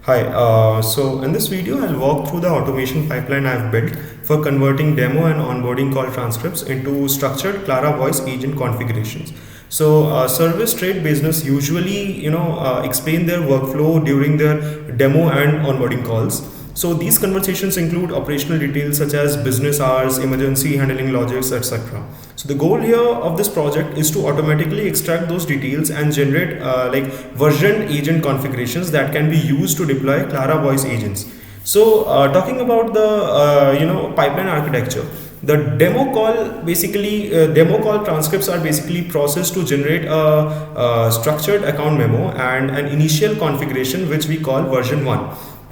Hi, so in this video I'll walk through the automation pipeline I've built for converting demo and onboarding call transcripts into structured Clara voice agent configurations. So service trade business usually explain their workflow during their demo and onboarding calls. So these conversations include operational details such as business hours, emergency handling logics, etc. So the goal here of this project is to automatically extract those details and generate version agent configurations that can be used to deploy Clara voice agents. So talking about the pipeline architecture, the demo call transcripts are basically processed to generate a structured account memo and an initial configuration which we call version 1.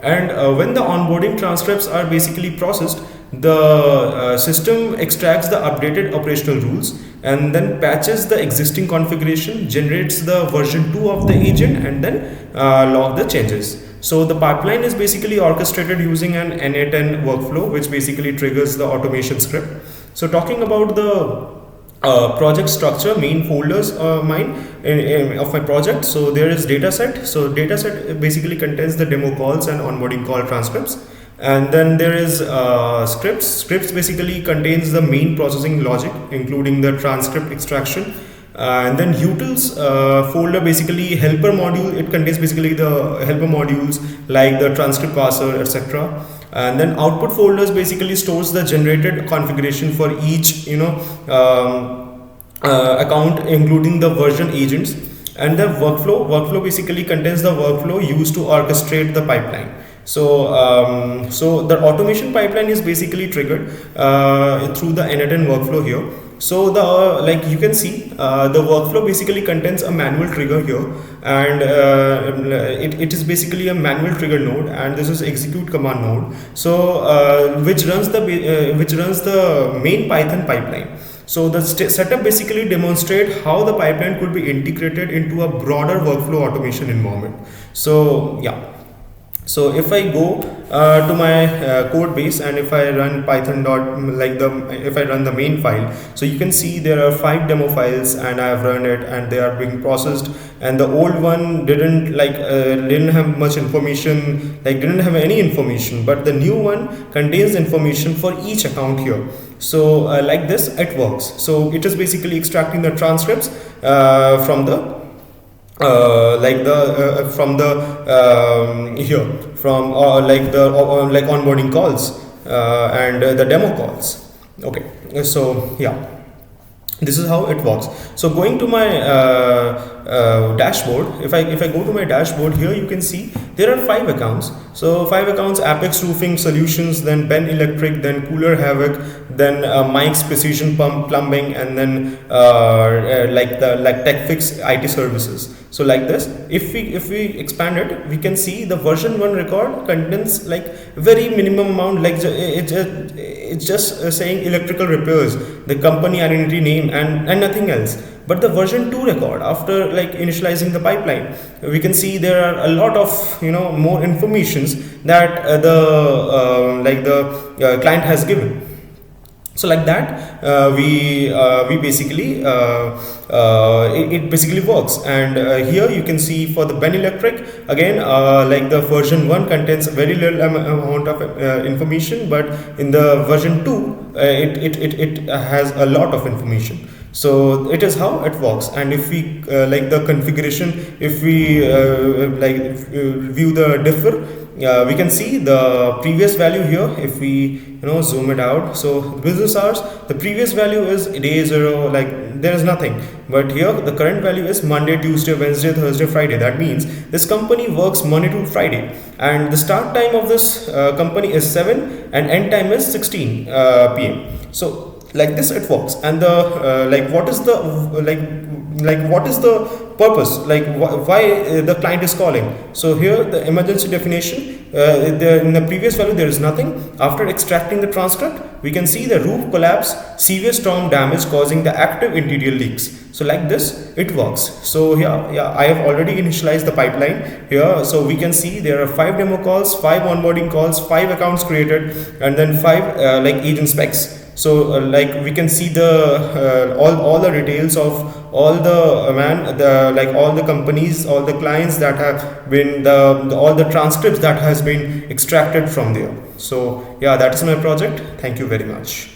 And when the onboarding transcripts are basically processed, the system extracts the updated operational rules and then patches the existing configuration, generates the version 2 of the agent, and then log the changes. So the pipeline is basically orchestrated using an NA10 workflow, which basically triggers the automation script. So talking about the project structure, main folders of my project. So there is dataset. So dataset basically contains the demo calls and onboarding call transcripts. And then there is scripts. Scripts basically contains the main processing logic, including the transcript extraction. And then utils folder basically helper module. It contains basically the helper modules like the transcript parser, etc. And then output folders basically stores the generated configuration for each account, including the version agents. And the workflow basically contains the workflow used to orchestrate the pipeline. So the automation pipeline is basically triggered through the NA10 workflow here. So the like you can see the workflow basically contains a manual trigger here, and it is basically a manual trigger node, and this is execute command node. So which runs the main Python pipeline. So the setup basically demonstrates how the pipeline could be integrated into a broader workflow automation environment. So yeah. So if I go to my code base and if I run python if I run the main file, so you can see there are 5 demo files and I have run it and they are being processed, and the old one didn't have much information, didn't have any information, but the new one contains information for each account here. So like this it works. So it is basically extracting the transcripts from the onboarding calls and the demo calls. Okay, so yeah, this is how it works. So going to my dashboard, if I go to my dashboard here, you can see there are 5 accounts. So 5 accounts: Apex Roofing Solutions, then Ben Electric, then Cooler Havoc, then Mike's Precision Plumbing, and then TechFix IT Services. So like this, if we expand it, we can see the version 1 record contains very minimum amount, it's just saying electrical repairs, the company identity name, and nothing else. But the version 2 record, after initializing the pipeline, we can see there are a lot of more informations that the client has given. So like that, we basically it basically works. And here you can see for the Ben Electric, again the version 1 contains very little amount of information, but in the version 2 it has a lot of information. So it is how it works. And if we the configuration, if we view the differ, we can see the previous value here. If we zoom it out, so business hours, the previous value is day 0, there is nothing, but here the current value is Monday, Tuesday, Wednesday, Thursday, Friday. That means this company works Monday to Friday, and the start time of this company is 7 and end time is 16 p.m. So like this it works. And the what is the purpose, why the client is calling. So here the emergency definition, in the previous value there is nothing. After extracting the transcript, we can see the roof collapse, severe storm damage causing the active interior leaks. So like this it works. So yeah, I have already initialized the pipeline here. So we can see there are 5 demo calls, 5 onboarding calls, 5 accounts created, and then 5 agent specs. So we can see the all the details of all the like all the companies, all the clients that have been all the transcripts that has been extracted from there. So yeah, that is my project. Thank you very much.